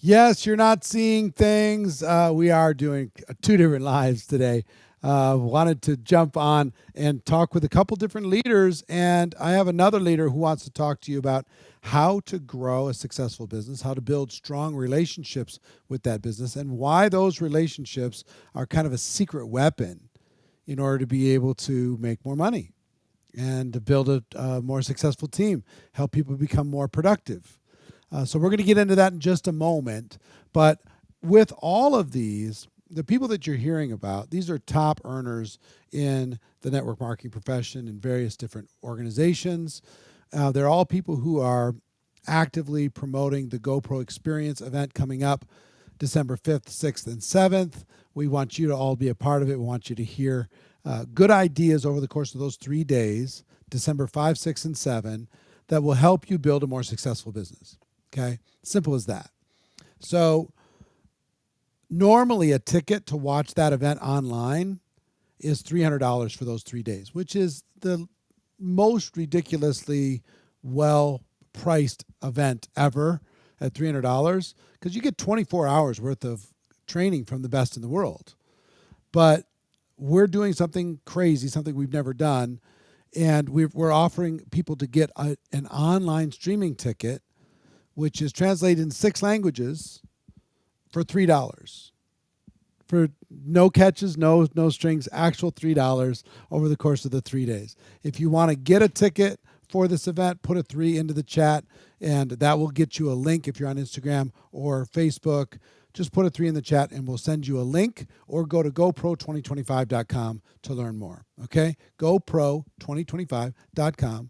Yes, you're not seeing things. We are doing two different lives today. Wanted to jump on and talk with a couple different leaders. And I have another leader who wants to talk to you about how to grow a successful business, how to build strong relationships with that business, and why those relationships are kind of a secret weapon in order to be able to make more money and to build a more successful team, help people become more productive. So we're going to get into that in just a moment. But with all of these, the people that you're hearing about, these are top earners in the network marketing profession in various different organizations. They're all people who are actively promoting the GoPro Experience event coming up December 5th, 6th, and 7th. We want you to all be a part of it. We want you to hear good ideas over the course of those 3 days, December 5, 6, and 7, that will help you build a more successful business. Okay, simple as that. So normally a ticket to watch that event online is $300 for those 3 days, which is the most ridiculously well priced event ever at $300 because you get 24 hours worth of training from the best in the world. But we're doing something crazy, something we've never done, and we're offering people to get an online streaming ticket, which is translated in 6 languages for $3. For no catches, no strings, actual $3 over the course of the 3 days. If you want to get a ticket for this event, put a 3 into the chat, and that will get you a link if you're on Instagram or Facebook. Just put a 3 in the chat and we'll send you a link, or go to GoPro2025.com to learn more. Okay? GoPro2025.com,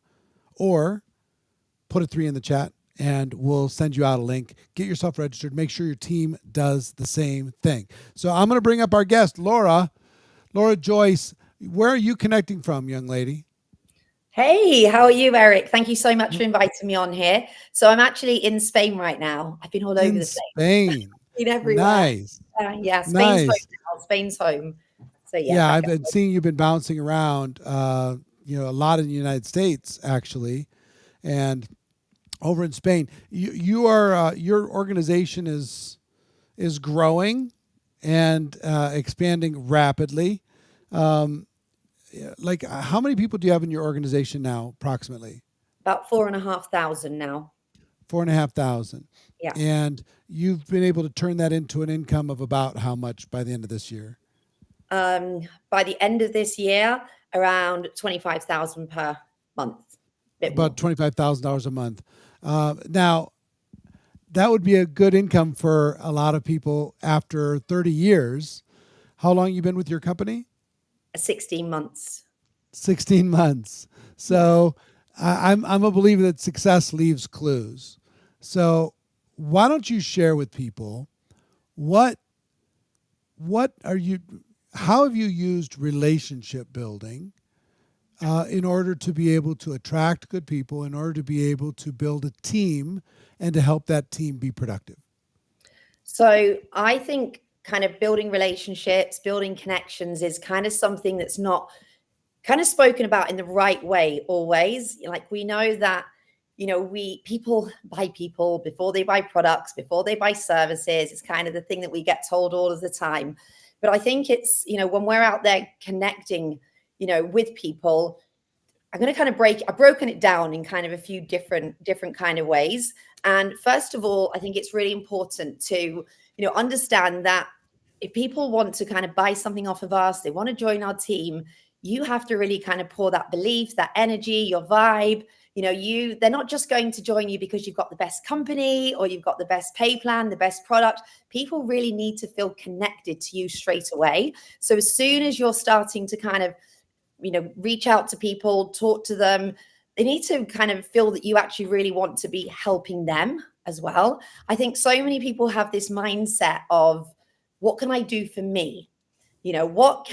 or put a 3 in the chat and we'll send you out a link. Get yourself registered. Make sure your team does the same thing. So I'm going to bring up our guest, Laura Joyce. Where are you connecting from, young lady? Hey, how are you, Eric? Thank you so much for inviting me on here. So I'm actually in Spain right now. I've been all over In the place, Spain. been everywhere. Nice. Yeah, Spain's home Nice. now. Spain's home. So yeah, Yeah, back I've been seeing you've been bouncing around, a lot in the United States, actually. And over in Spain, you are your organization is growing and expanding rapidly. Um, like, how many people do you have in your organization now, approximately? about 4,500 now. 4,500. Yeah. And you've been able to turn that into an income of about how much by the end of this year? By the end of this year, around 25,000 per month, bit About more. $25,000 a month. Now, that would be a good income for a lot of people after 30 years. How long you been with your company? 16 months. 16 months. Yeah. So I'm a believer that success leaves clues. So why don't you share with people what are you, how have you used relationship building in order to be able to attract good people, in order to be able to build a team and to help that team be productive? So I think kind of building relationships, building connections is kind of something that's not kind of spoken about in the right way always. Like we know that, we people buy people before they buy products, before they buy services. It's kind of the thing that we get told all of the time. But I think it's, when we're out there connecting, with people, I'm going to kind of I've broken it down in kind of a few different kind of ways. And first of all, I think it's really important to, understand that if people want to kind of buy something off of us, they want to join our team, you have to really kind of pour that belief, that energy, your vibe. They're not just going to join you because you've got the best company or you've got the best pay plan, the best product. People really need to feel connected to you straight away. So as soon as you're starting to kind of reach out to people, talk to them, they need to kind of feel that you actually really want to be helping them as well. I think so many people have this mindset of, what can I do for me? What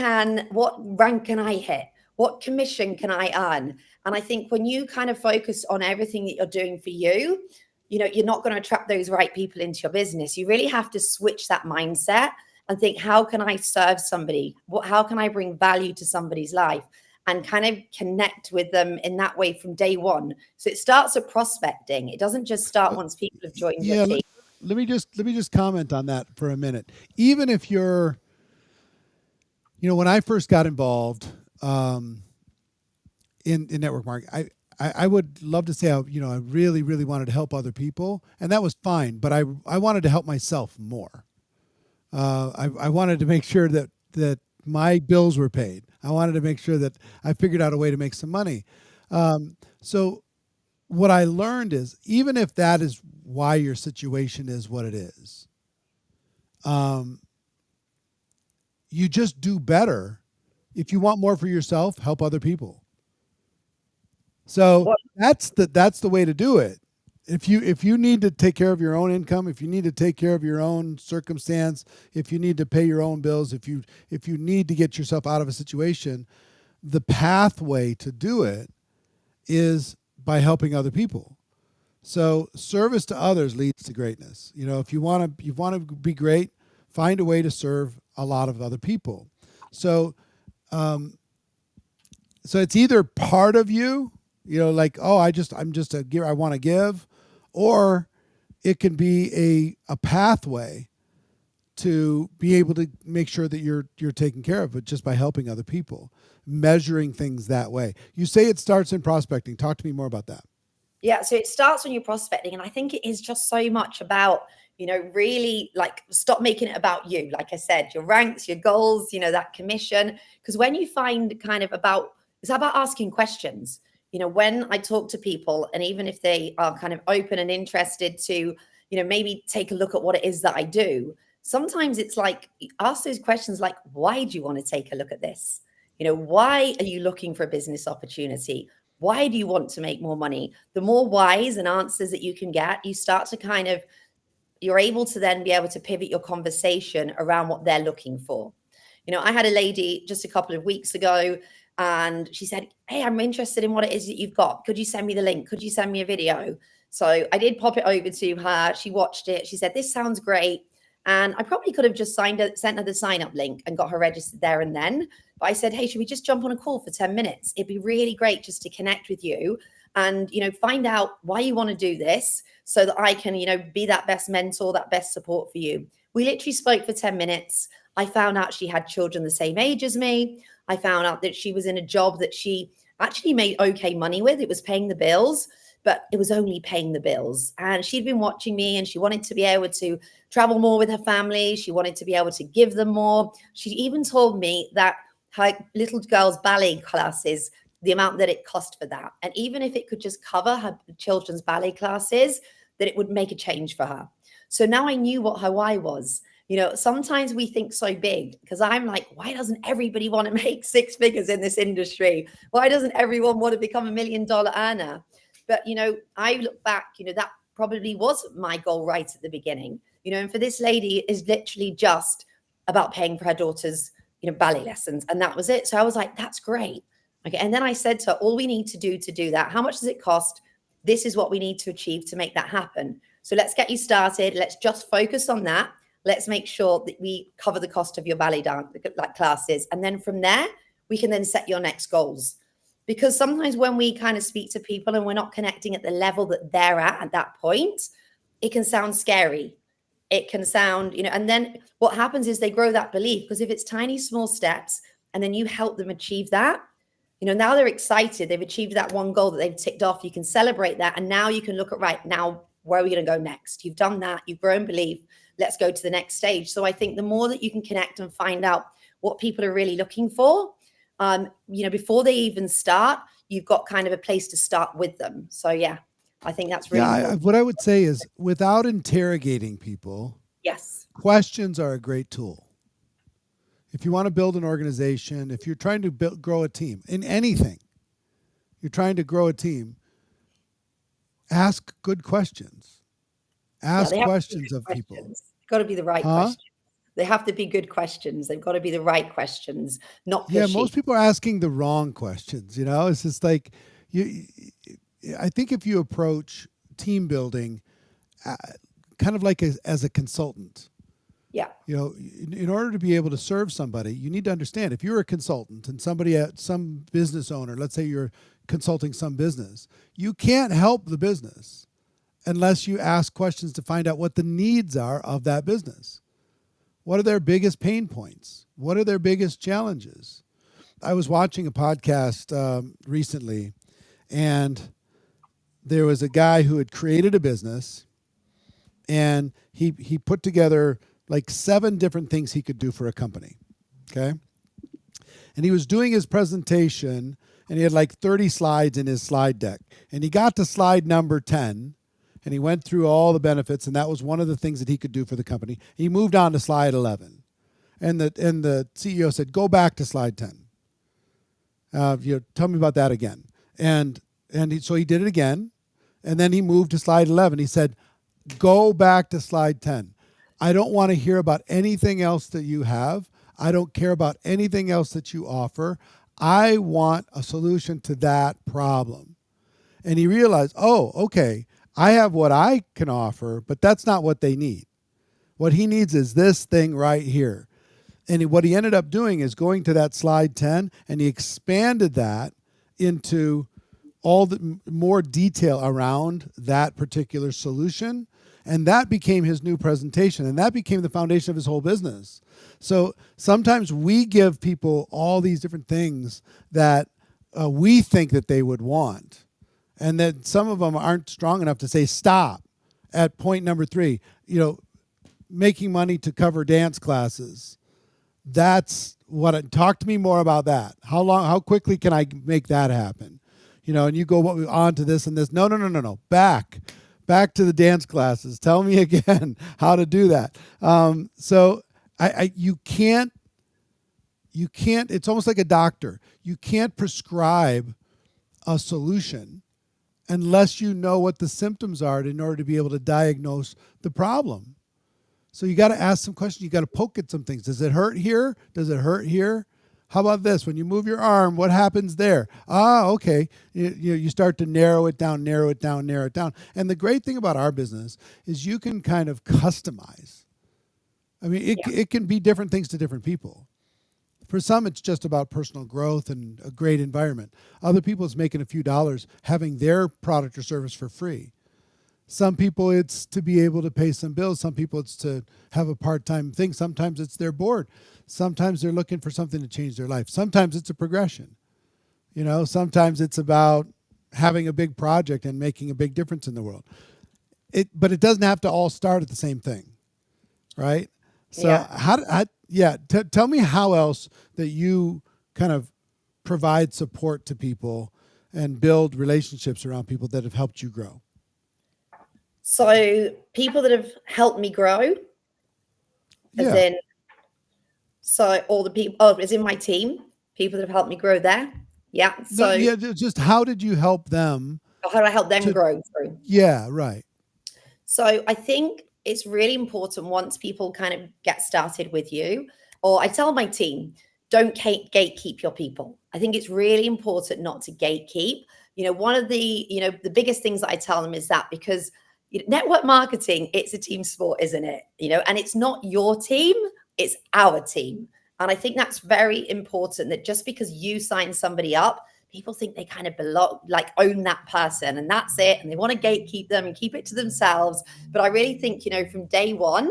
rank can I hit? What commission can I earn? And I think when you kind of focus on everything that you're doing for you, you're not going to attract those right people into your business. You really have to switch that mindset and think, how can I serve somebody? How can I bring value to somebody's life? And kind of connect with them in that way from day one. So it starts at prospecting. It doesn't just start once people have joined your Yeah, team. let me just comment on that for a minute. Even if you're, when I first got involved in network marketing, I would love to say I really really wanted to help other people, and that was fine. But I wanted to help myself more. I wanted to make sure that my bills were paid. I wanted to make sure that I figured out a way to make some money. So what I learned is, even if that is why your situation is what it is, you just do better. If you want more for yourself, help other people. So What that's the way to do it. If you need to take care of your own income, if you need to take care of your own circumstance, if you need to pay your own bills, if you need to get yourself out of a situation, the pathway to do it is by helping other people. So service to others leads to greatness. If you want to be great, find a way to serve a lot of other people. So so it's either part of you, like, oh, I'm just a giver, I want to give, or it can be a pathway to be able to make sure that you're taken care of, but just by helping other people, measuring things that way. You say it starts in prospecting. Talk to me more about that. Yeah, so it starts when you're prospecting, and I think it is just so much about, really like stop making it about you. Like I said, your ranks, your goals, that commission. Because when you find kind of it's about asking questions. When I talk to people, and even if they are kind of open and interested to, maybe take a look at what it is that I do, sometimes it's like, ask those questions like, why do you want to take a look at this? Why are you looking for a business opportunity? Why do you want to make more money? The more whys and answers that you can get, you start to you're able to then be able to pivot your conversation around what they're looking for. I had a lady just a couple of weeks ago, and she said, hey, I'm interested in what it is that you've got. Could you send me the link? Could you send me a video? So I did pop it over to her. She watched it. She said, this sounds great. And I probably could have just sent her the sign up link and got her registered there and then. But I said, hey, should we just jump on a call for 10 minutes? It'd be really great just to connect with you and, find out why you want to do this so that I can, be that best mentor, that best support for you. We literally spoke for 10 minutes. I found out she had children the same age as me. I found out that she was in a job that she actually made okay money with. It was paying the bills, but it was only paying the bills. And she'd been watching me, and she wanted to be able to travel more with her family. She wanted to be able to give them more. She even told me that her little girl's ballet classes, the amount that it cost for that. And even if it could just cover her children's ballet classes, that it would make a change for her. So now I knew what her why was. Sometimes we think so big, because I'm like, why doesn't everybody want to make six figures in this industry? Why doesn't everyone want to become $1 million earner? But, I look back, that probably was my goal right at the beginning, and for this lady is literally just about paying for her daughter's, ballet lessons. And that was it. So I was like, that's great. Okay. And then I said to her, all we need to do that, how much does it cost? This is what we need to achieve to make that happen. So let's get you started. Let's just focus on that. Let's make sure that we cover the cost of your ballet dance like classes. And then from there, we can then set your next goals. Because sometimes when we kind of speak to people and we're not connecting at the level that they're at that point, it can sound scary. It can sound, and then what happens is they grow that belief, because if it's tiny, small steps, and then you help them achieve that, now they're excited. They've achieved that one goal that they've ticked off. You can celebrate that. And now you can look at, right, now, where are we going to go next? You've done that. You've grown belief. Let's go to the next stage. So I think the more that you can connect and find out what people are really looking for, before they even start, you've got kind of a place to start with them. So yeah, I think that's really important. What I would say is, without interrogating people, Yes, questions are a great tool. If you want to build an organization, if you're trying to grow a team in anything, you're trying to grow a team, ask good questions. Ask questions of people. It's got to be the right questions. They have to be good questions. They've got to be the right questions, not pushy. Yeah, most people are asking the wrong questions. It's just like I think if you approach team building kind of like as a consultant. Yeah. In order to be able to serve somebody, you need to understand, if you're a consultant and some business owner, let's say you're consulting some business, you can't help the business unless you ask questions to find out what the needs are of that business. What are their biggest pain points? What are their biggest challenges? I was watching a podcast recently, and there was a guy who had created a business, and he put together like 7 different things he could do for a company. Okay. And he was doing his presentation, and he had like 30 slides in his slide deck. And he got to slide number 10, and he went through all the benefits, and that was one of the things that he could do for the company. He moved on to slide 11. And the CEO said, go back to slide 10. Tell me about that again. So he did it again, and then he moved to slide 11. He said, go back to slide 10. I don't want to hear about anything else that you have. I don't care about anything else that you offer. I want a solution to that problem. And he realized, oh, okay, I have what I can offer, but that's not what they need. What he needs is this thing right here. And what he ended up doing is going to that slide 10, and he expanded that into all the more detail around that particular solution. And that became his new presentation, and that became the foundation of his whole business. So sometimes we give people all these different things that we think that they would want, and that some of them aren't strong enough to say stop at point number 3. Making money to cover dance classes. That's talk to me more about that. How quickly can I make that happen? And you go on to this and this. No. Back to the dance classes. Tell me again how to do that. So you can't, it's almost like a doctor. You can't prescribe a solution unless you know what the symptoms are in order to be able to diagnose the problem. So you got to ask some questions. You got to poke at some things. Does it hurt here? Does it hurt here? How about this? When you move your arm, what happens there? Okay. You start to narrow it down. And the great thing about our business is you can kind of customize. I mean, it can be different things to different people. For some, it's just about personal growth and a great environment. Other people, it's making a few dollars having their product or service for free. Some people, it's to be able to pay some bills. Some people, it's to have a part-time thing. Sometimes it's they're bored. Sometimes they're looking for something to change their life. Sometimes it's a progression. Sometimes it's about having a big project and making a big difference in the world. But it doesn't have to all start at the same thing, right? So tell me how else that you kind of provide support to people and build relationships around people that have helped you grow. So people that have helped me grow, all the people, as in my team, people that have helped me grow there. Yeah. So just how did you help them? How do I help them grow through? Yeah, right. So I think it's really important once people kind of get started with you, or I tell my team, don't gatekeep your people. I think it's really important not to gatekeep. One of the, the biggest things that I tell them is that because network marketing, it's a team sport, isn't it? And it's not your team, it's our team. And I think that's very important, that just because you sign somebody up, people think they kind of belong, like own that person, and that's it. And they want to gatekeep them and keep it to themselves. But I really think, from day one,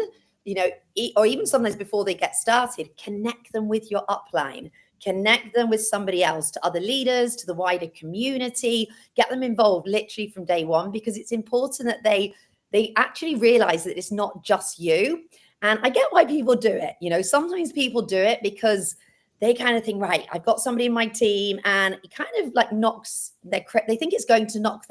or even sometimes before they get started, connect them with your upline. Connect them with somebody else, to other leaders, to the wider community, get them involved literally from day one, because it's important that they actually realize that it's not just you. And I get why people do it. Sometimes people do it because they kind of think, right, I've got somebody in my team, and it kind of like knocks they think it's going to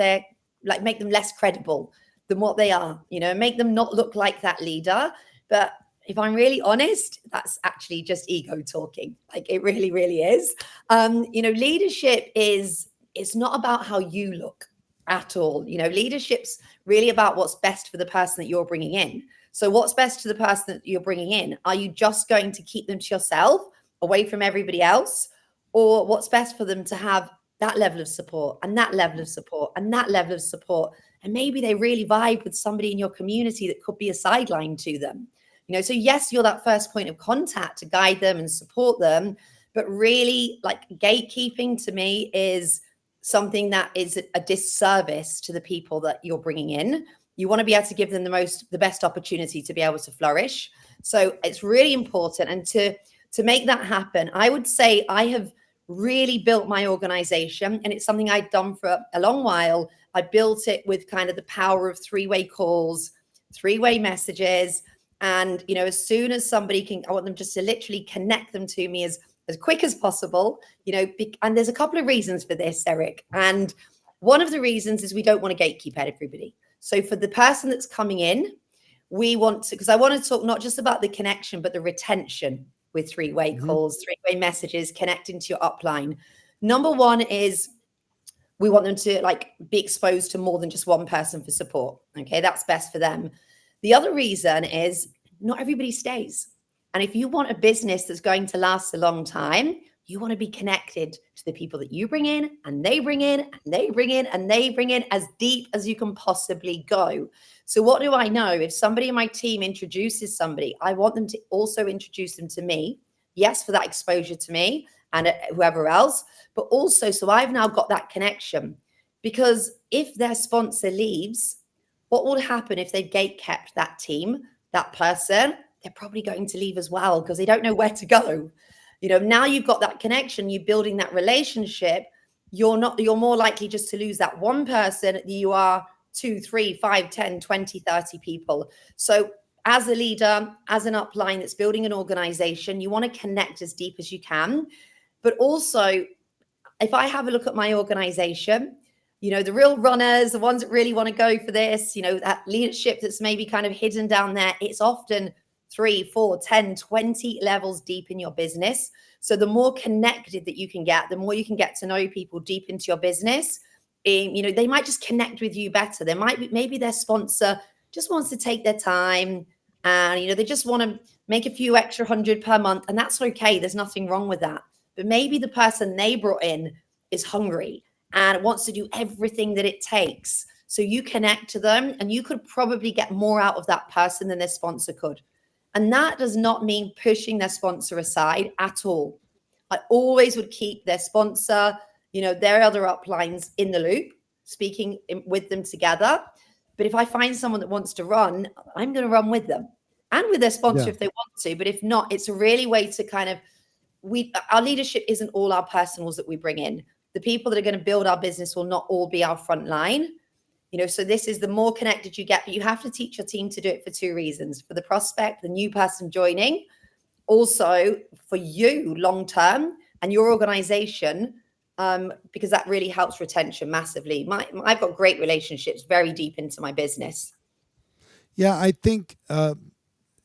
make them less credible than what they are, make them not look like that leader. But if I'm really honest, that's actually just ego talking. Like, it really, really is. Leadership it's not about how you look at all. Leadership's really about what's best for the person that you're bringing in. So what's best to the person that you're bringing in? Are you just going to keep them to yourself, away from everybody else? Or what's best for them to have that level of support and that level of support and that level of support? And maybe they really vibe with somebody in your community that could be a sideline to them. So yes, you're that first point of contact to guide them and support them, but really, like, gatekeeping to me is something that is a disservice to the people that you're bringing in. You want to be able to give them the best opportunity to be able to flourish. So it's really important. And to make that happen, I would say I have really built my organization, and it's something I'd done for a long while. I built it with kind of the power of three-way calls, three-way messages. And, as soon as somebody can, I want them just to literally connect them to me as quick as possible, and there's a couple of reasons for this, Eric. And one of the reasons is we don't want to gatekeep everybody. So for the person that's coming in, we want to, because I want to talk not just about the connection, but the retention with three-way calls, three-way messages, connecting to your upline. Number one is we want them to be exposed to more than just one person for support. Okay, that's best for them. The other reason is not everybody stays. And if you want a business that's going to last a long time, you want to be connected to the people that you bring in, and they bring in, and they bring in, and they bring in, as deep as you can possibly go. So what do I know? If somebody in my team introduces somebody, I want them to also introduce them to me. Yes, for that exposure to me and whoever else, but also so I've now got that connection. Because if their sponsor leaves, what will happen if they've gate kept that team, that person? They're probably going to leave as well because they don't know where to go. Now you've got that connection, you're building that relationship. You're more likely just to lose that one person than you are 2, 3, 5, 10, 20, 30 people. So as a leader, as an upline that's building an organization, you want to connect as deep as you can. But also, if I have a look at my organization, the real runners, the ones that really want to go for this, that leadership that's maybe kind of hidden down there, it's often 3, 4, 10, 20 levels deep in your business. So the more connected that you can get, the more you can get to know people deep into your business. They might just connect with you better. There might be, maybe their sponsor just wants to take their time and, they just want to make a few extra 100 per month. And that's okay. There's nothing wrong with that. But maybe the person they brought in is hungry and wants to do everything that it takes. So you connect to them, and you could probably get more out of that person than their sponsor could. And that does not mean pushing their sponsor aside at all. I always would keep their sponsor, their other uplines in the loop, speaking with them together. But if I find someone that wants to run, I'm going to run with them and with their sponsor if they want to. But if not, it's a really way to kind of, our leadership isn't all our personals that we bring in. The people that are going to build our business will not all be our front line. So this is the more connected you get, but you have to teach your team to do it for 2 reasons: for the prospect, the new person joining, also for you long-term and your organization, because that really helps retention massively. I've got great relationships very deep into my business. Yeah, I think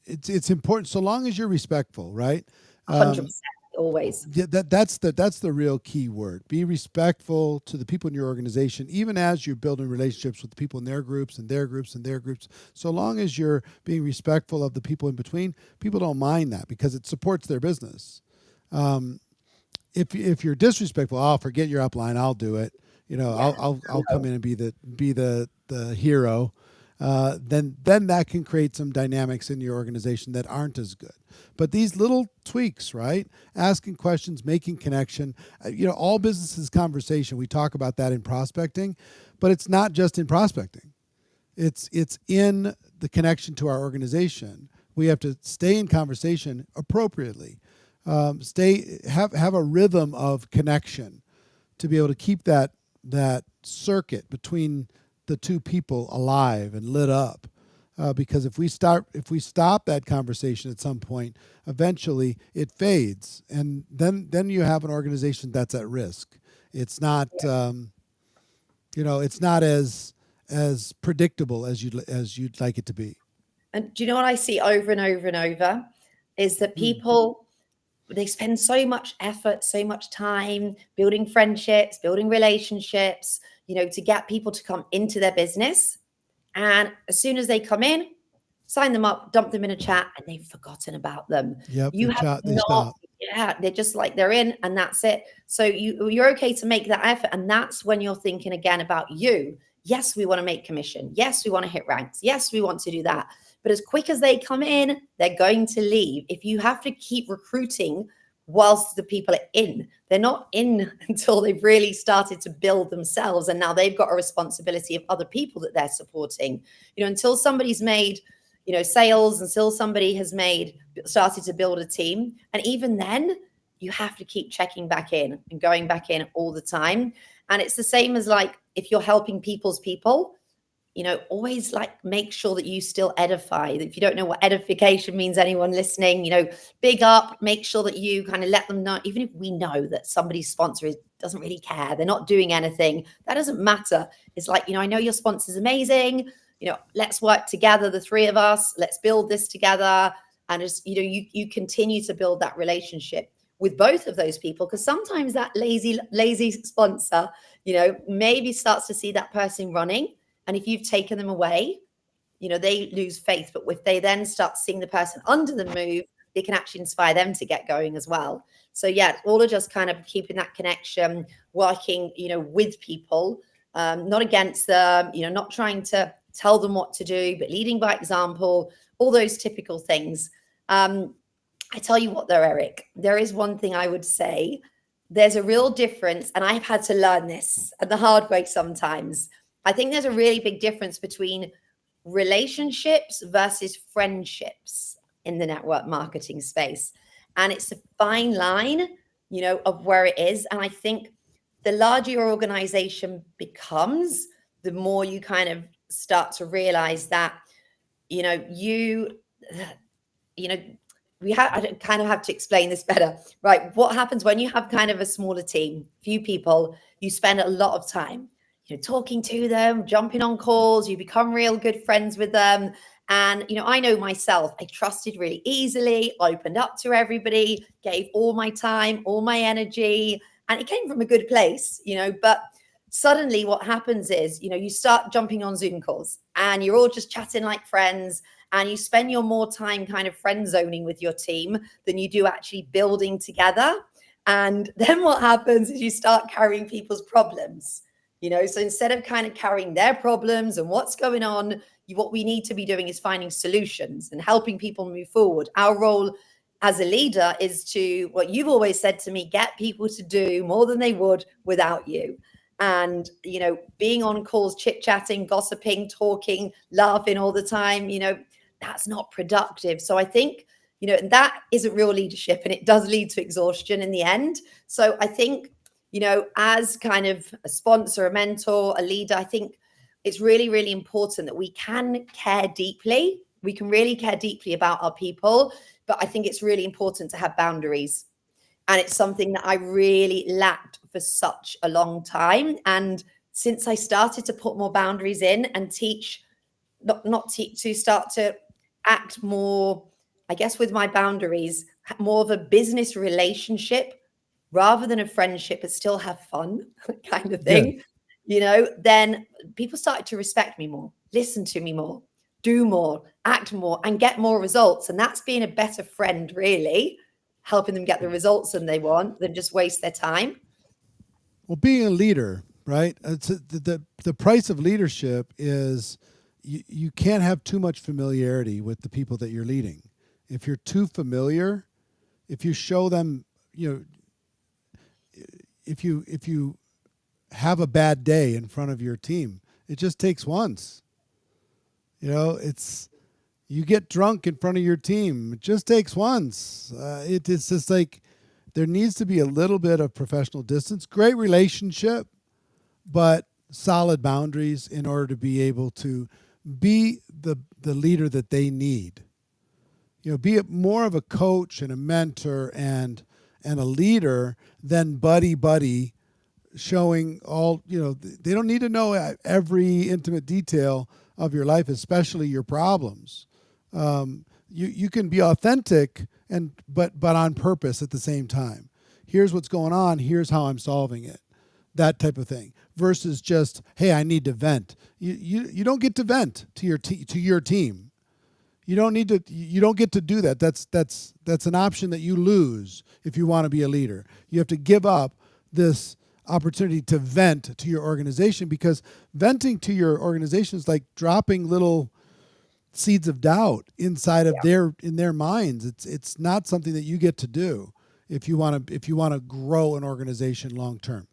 it's important so long as you're respectful, right? 100%. Always. Yeah, that's the real key word. Be respectful to the people in your organization, even as you're building relationships with the people in their groups and their groups and their groups. So long as you're being respectful of the people in between, people don't mind that because it supports their business. If you're disrespectful, I'll forget your upline. I'll do it. I'll come in and be the hero. Then that can create some dynamics in your organization that aren't as good. But these little tweaks, right? Asking questions, making connection, all businesses conversation. We talk about that in prospecting, but it's not just in prospecting. It's in the connection to our organization. We have to stay in conversation appropriately. Have a rhythm of connection to be able to keep that circuit between the two people alive and lit up, because if we stop that conversation at some point, eventually it fades, and then you have an organization that's at risk. It's not it's not as predictable as you'd like it to be. And do you know what I see over and over and over is that people, they spend so much effort, so much time building friendships, building relationships, to get people to come into their business. And as soon as they come in, sign them up, dump them in a chat, and they've forgotten about them. Yep, They're just like, they're in and that's it. So you're okay to make that effort. And that's when you're thinking again about you. Yes, we want to make commission. Yes, we want to hit ranks. Yes, we want to do that. But as quick as they come in, they're going to leave. If you have to keep recruiting whilst the people are in. They're not in until they've really started to build themselves. And now they've got a responsibility of other people that they're supporting. Until somebody's made, sales, until somebody has started to build a team. And even then, you have to keep checking back in and going back in all the time. And it's the same as like, if you're helping people's people, always like make sure that you still edify. If you don't know what edification means, anyone listening, big up, make sure that you kind of let them know, even if we know that somebody's sponsor doesn't really care, they're not doing anything, that doesn't matter. It's like, I know your sponsor's amazing, let's work together, the three of us, let's build this together. And just, you continue to build that relationship with both of those people, because sometimes that lazy sponsor, maybe starts to see that person running. And if you've taken them away, they lose faith. But if they then start seeing the person under the move, they can actually inspire them to get going as well. So yeah, all of just kind of keeping that connection, working, with people, not against them, not trying to tell them what to do, but leading by example, all those typical things. I tell you what though, Eric, there is one thing I would say. There's a real difference, and I've had to learn this the hard way sometimes. I think there's a really big difference between relationships versus friendships in the network marketing space. And it's a fine line, of where it is. And I think the larger your organization becomes, the more you kind of start to realize that, I kind of have to explain this better, right? What happens when you have kind of a smaller team, few people, you spend a lot of time talking to them, jumping on calls, you become real good friends with them. And, I know myself, I trusted really easily, opened up to everybody, gave all my time, all my energy, and it came from a good place, but suddenly what happens is, you start jumping on Zoom calls and you're all just chatting like friends, and you spend your more time kind of friend zoning with your team than you do actually building together. And then what happens is you start carrying people's problems. So instead of kind of carrying their problems and what's going on, what we need to be doing is finding solutions and helping people move forward. Our role as a leader is to, what you've always said to me, get people to do more than they would without you. And, being on calls, chit-chatting, gossiping, talking, laughing all the time, that's not productive. So I think, that isn't real leadership, and it does lead to exhaustion in the end. So I think, as kind of a sponsor, a mentor, a leader, I think it's really, really important that we can care deeply. We can really care deeply about our people, but I think it's really important to have boundaries. And it's something that I really lacked for such a long time. And since I started to put more boundaries in and teach, to start to act more, I guess, with my boundaries, more of a business relationship rather than a friendship, but still have fun kind of thing, then people started to respect me more, listen to me more, do more, act more, and get more results. And that's being a better friend, really, helping them get the results that they want than just waste their time. Well, being a leader, right? The price of leadership is you can't have too much familiarity with the people that you're leading. If you're too familiar, if you show them, if you have a bad day in front of your team, it just takes once. You get drunk in front of your team. It just takes once. It's just like there needs to be a little bit of professional distance, great relationship, but solid boundaries in order to be able to be the leader that they need. Be more of a coach and a mentor and a leader than buddy showing all, they don't need to know every intimate detail of your life, especially your problems. You can be authentic but on purpose at the same time. Here's what's going on. Here's how I'm solving it. That type of thing. Versus just, hey, I need to vent. You don't get to vent to your team. You don't get to do that. That's an option that you lose if you want to be a leader. You have to give up this opportunity to vent to your organization, because venting to your organization is like dropping little seeds of doubt inside of their minds. It's not something that you get to do. if you want to grow an organization long term.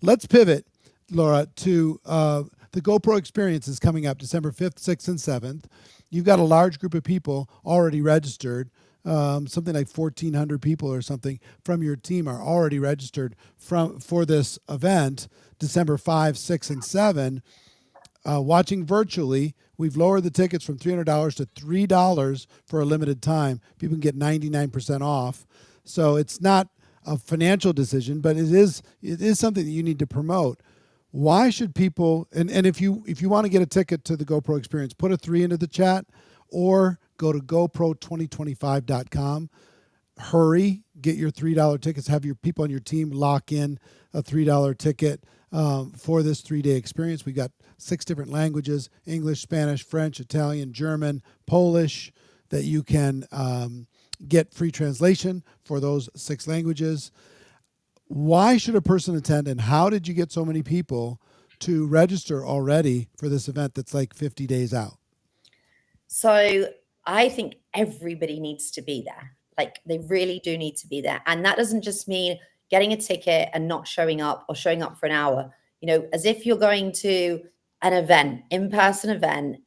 Let's pivot, Laura, to the GoPro experience is coming up December 5th, 6th, and 7th. You've got a large group of people already registered. Something like 1,400 people or something from your team are already registered for this event, December 5, 6, and 7. Watching virtually, we've lowered the tickets from $300 to $3 for a limited time. People can get 99% off. So it's not a financial decision, but it is something that you need to promote. Why should people, and if you want to get a ticket to the GoPro experience, put a 3 into the chat or go to GoPro2025.com. Hurry, get your $3 tickets, have your people on your team lock in a $3 ticket for this 3-day experience. We've got 6 different languages: English, Spanish, French, Italian, German, Polish, that you can get free translation for those 6 languages. Why should a person attend, and how did you get so many people to register already for this event that's like 50 days out? So I think everybody needs to be there. Like, they really do need to be there. And that doesn't just mean getting a ticket and not showing up, or showing up for an hour. As if you're going to an event, in-person event,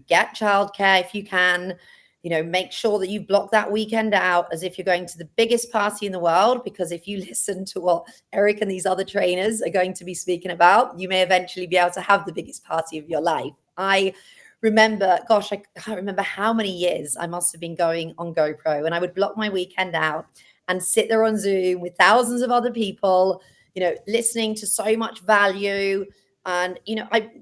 get childcare if you can, make sure that you block that weekend out as if you're going to the biggest party in the world. Because if you listen to what Eric and these other trainers are going to be speaking about, you may eventually be able to have the biggest party of your life. I remember, gosh, I can't remember how many years I must have been going on GoPro, and I would block my weekend out and sit there on Zoom with thousands of other people, listening to so much value. And,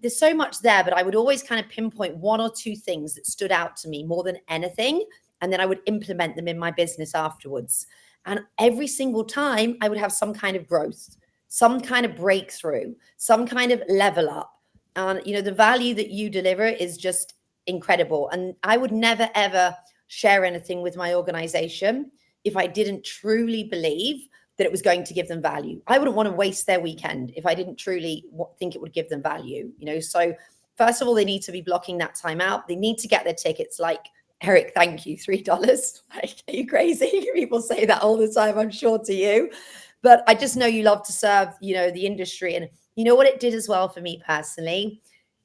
there's so much there, but I would always kind of pinpoint 1 or 2 things that stood out to me more than anything. And then I would implement them in my business afterwards. And every single time I would have some kind of growth, some kind of breakthrough, some kind of level up. And, the value that you deliver is just incredible. And I would never, ever share anything with my organization if I didn't truly believe that it was going to give them value. I wouldn't want to waste their weekend if I didn't truly think it would give them value. So first of all, they need to be blocking that time out. They need to get their tickets. Like, Eric, thank you, $3. Like, are you crazy? People say that all the time, I'm sure, to you. But I just know you love to serve, the industry. And you know what it did as well for me personally?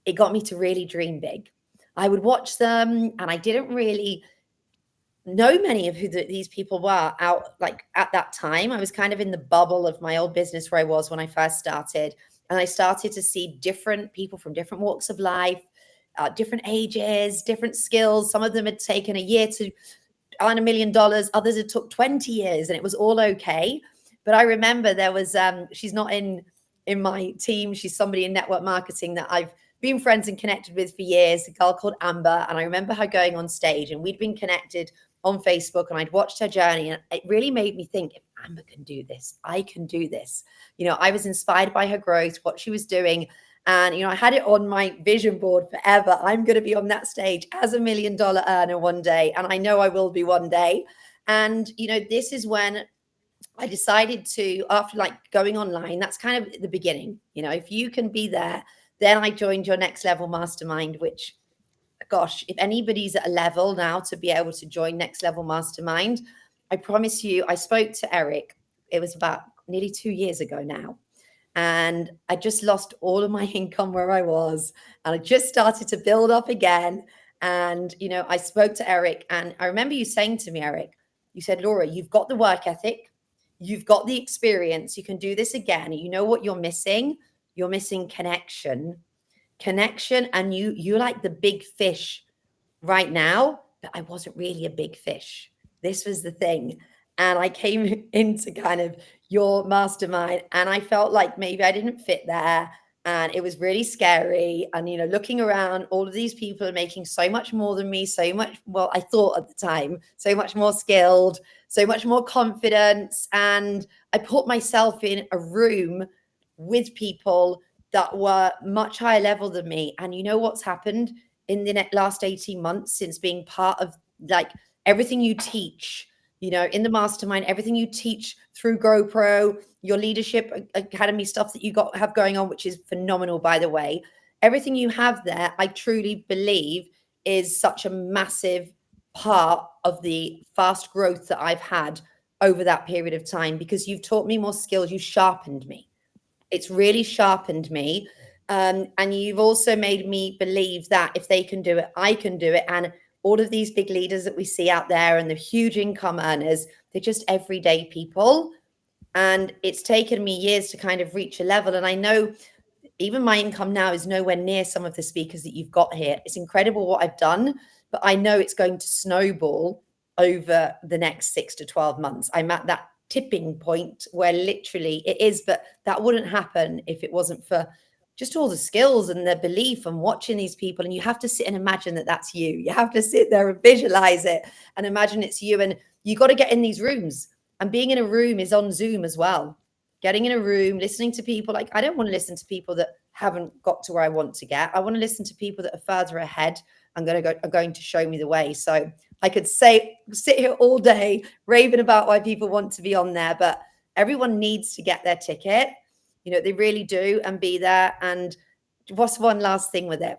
It got me to really dream big. I would watch them, and I didn't really know many of who these people were out, like, at that time. I was kind of in the bubble of my old business where I was when I first started. And I started to see different people from different walks of life, different ages, different skills. Some of them had taken a year to earn $1 million. Others had took 20 years, and it was all okay. But I remember there was, she's not in my team. She's somebody in network marketing that I've been friends and connected with for years, a girl called Amber. And I remember her going on stage, and we'd been connected on Facebook, and I'd watched her journey, and it really made me think, if Amber can do this, I can do this. I was inspired by her growth, what she was doing. And, I had it on my vision board forever. I'm going to be on that stage as $1 million earner one day. And I know I will be one day. And, this is when I decided to, after going online, that's kind of the beginning. If you can be there, then I joined your Next Level Mastermind, which, gosh, if anybody's at a level now to be able to join Next Level Mastermind, I promise you, I spoke to Eric. It was about nearly 2 years ago now. And I just lost all of my income where I was. And I just started to build up again. And, I spoke to Eric, and I remember you saying to me, Eric, you said, Laura, you've got the work ethic. You've got the experience. You can do this again. You know what you're missing? You're missing connection. And you're like the big fish right now, but I wasn't really a big fish. This was the thing. And I came into kind of your mastermind, and I felt like maybe I didn't fit there. And it was really scary. And, looking around, all of these people are making so much more than me, so much, well, I thought at the time, so much more skilled, so much more confidence. And I put myself in a room with people that were much higher level than me. And you know what's happened in the last 18 months since being part of everything you teach, in the mastermind, everything you teach through GoPro, your leadership academy stuff that you have going on, which is phenomenal, by the way. Everything you have there, I truly believe, is such a massive part of the fast growth that I've had over that period of time, because you've taught me more skills. You sharpened me. It's really sharpened me. And you've also made me believe that if they can do it, I can do it. And all of these big leaders that we see out there and the huge income earners, they're just everyday people. And it's taken me years to kind of reach a level. And I know even my income now is nowhere near some of the speakers that you've got here. It's incredible what I've done, but I know it's going to snowball over the next 6 to 12 months. I'm at that tipping point where literally it is, but that wouldn't happen if it wasn't for just all the skills and the belief and watching these people. And you have to sit and imagine that that's you. You have to sit there and visualize it and imagine it's you. And you got to get in these rooms, and being in a room is on Zoom as well. Getting in a room, listening to people. Like, I don't want to listen to people that haven't got to where I want to get. I want to listen to people that are further ahead and are going to show me the way. So I could sit here all day raving about why people want to be on there, but everyone needs to get their ticket. You know, they really do, and be there. And what's one last thing with it?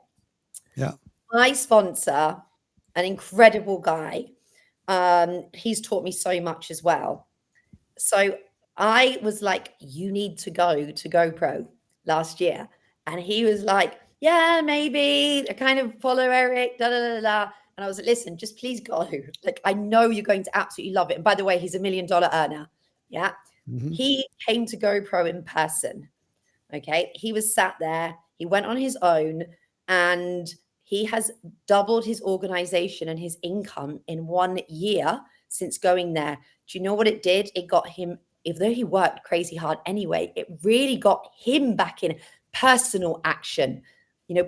Yeah. My sponsor, an incredible guy. He's taught me so much as well. So I was like, you need to go to GoPro last year. And he was like, yeah, maybe I kind of follow Eric, da, da, da, da. And I was like, listen, just please go. Like, I know you're going to absolutely love it. And by the way, he's $1 million earner. Yeah. Mm-hmm. He came to GoPro in person. Okay. He was sat there. He went on his own, and he has doubled his organization and his income in 1 year since going there. Do you know what it did? It got him, even though he worked crazy hard anyway, it really got him back in personal action,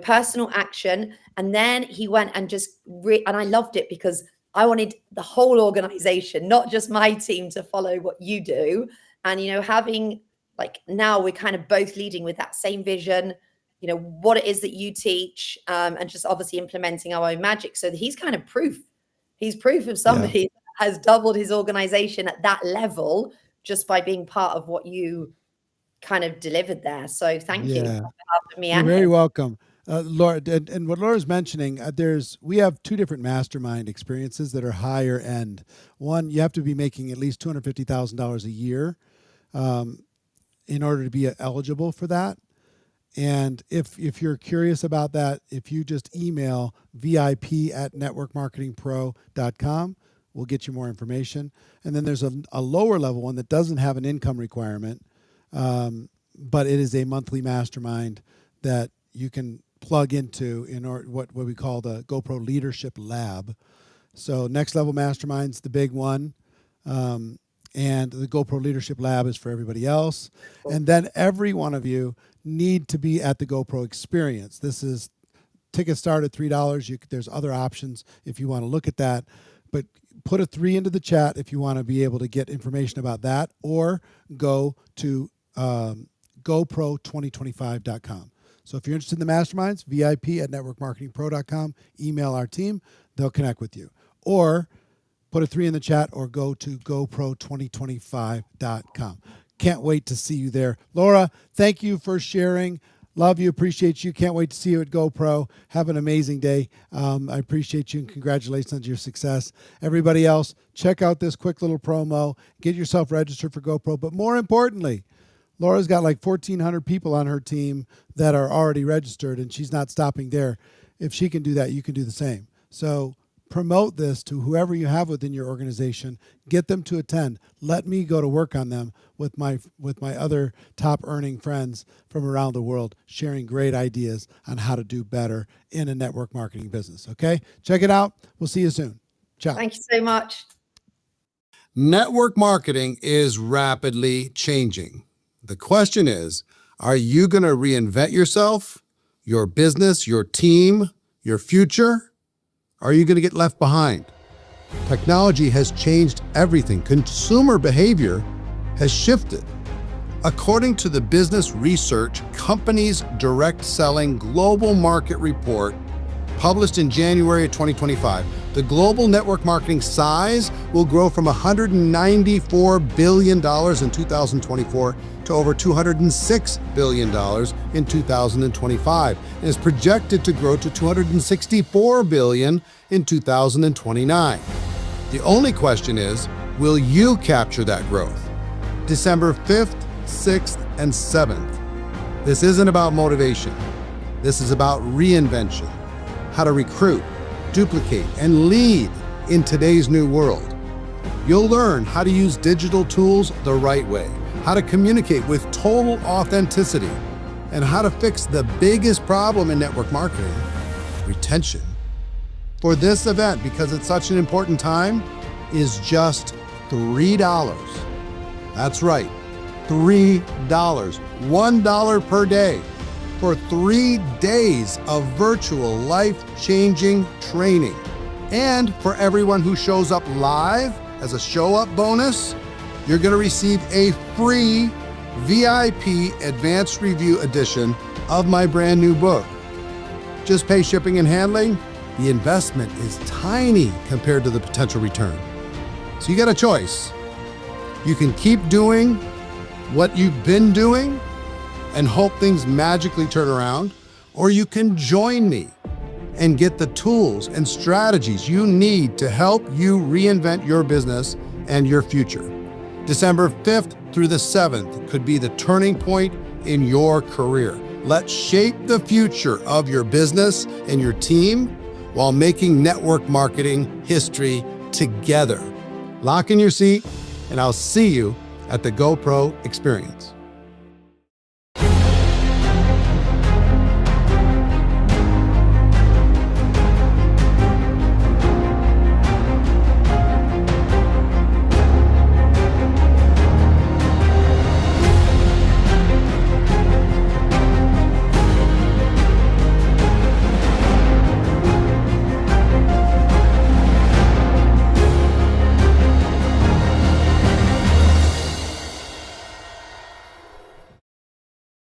personal action. And then he went and just, and I loved it because I wanted the whole organization, not just my team, to follow what you do. And, having, like, now we're kind of both leading with that same vision, what it is that you teach, and just obviously implementing our own magic. So he's kind of proof. He's proof of somebody that has doubled his organization at that level just by being part of what you kind of delivered there. So thank you for having me. You're very welcome. Laura, and what Laura's mentioning, we have two different mastermind experiences that are higher end. One, you have to be making at least $250,000 a year in order to be eligible for that. And if you're curious about that, if you just email vip@networkmarketingpro.com, we'll get you more information. And then there's a lower level one that doesn't have an income requirement, but it is a monthly mastermind that you can plug into in what we call the GoPro Leadership Lab. So Next Level Mastermind's the big one. And the GoPro Leadership Lab is for everybody else. And then every one of you need to be at the GoPro experience. Tickets start at $3. There's other options if you want to look at that. But put a 3 into the chat if you want to be able to get information about that, or go to GoPro2025.com. So if you're interested in the masterminds, vip@networkmarketingpro.com, email our team. They'll connect with you. Or put a 3 in the chat, or go to GoPro2025.com. Can't wait to see you there. Laura, thank you for sharing. Love you, appreciate you. Can't wait to see you at GoPro. Have an amazing day. I appreciate you, and congratulations on your success. Everybody else, check out this quick little promo. Get yourself registered for GoPro. But more importantly, Laura's got like 1,400 people on her team that are already registered, and she's not stopping there. If she can do that, you can do the same. So promote this to whoever you have within your organization. Get them to attend. Let me go to work on them with my other top earning friends from around the world, sharing great ideas on how to do better in a network marketing business. Okay? Check it out. We'll see you soon. Ciao. Thank you so much. Network marketing is rapidly changing. The question is, are you going to reinvent yourself, your business, your team, your future? Are you going to get left behind? Technology has changed everything. Consumer behavior has shifted. According to the Business Research Companies Direct Selling Global Market Report, published in January of 2025, the global network marketing size will grow from $194 billion in 2024 to over $206 billion in 2025, and is projected to grow to $264 billion in 2029. The only question is, will you capture that growth? December 5th, 6th, and 7th. This isn't about motivation. This is about reinvention, how to recruit, duplicate, and lead in today's new world. You'll learn how to use digital tools the right way, how to communicate with total authenticity, and how to fix the biggest problem in network marketing, retention. For this event, because it's such an important time, is just $3. That's right, $3, $1 per day for 3 days of virtual life-changing training. And for everyone who shows up live as a show-up bonus, you're going to receive a free VIP advanced review edition of my brand new book. Just pay shipping and handling. The investment is tiny compared to the potential return. So you got a choice. You can keep doing what you've been doing and hope things magically turn around, or you can join me and get the tools and strategies you need to help you reinvent your business and your future. December 5th through the 7th could be the turning point in your career. Let's shape the future of your business and your team while making network marketing history together. Lock in your seat, and I'll see you at the GoPro Experience.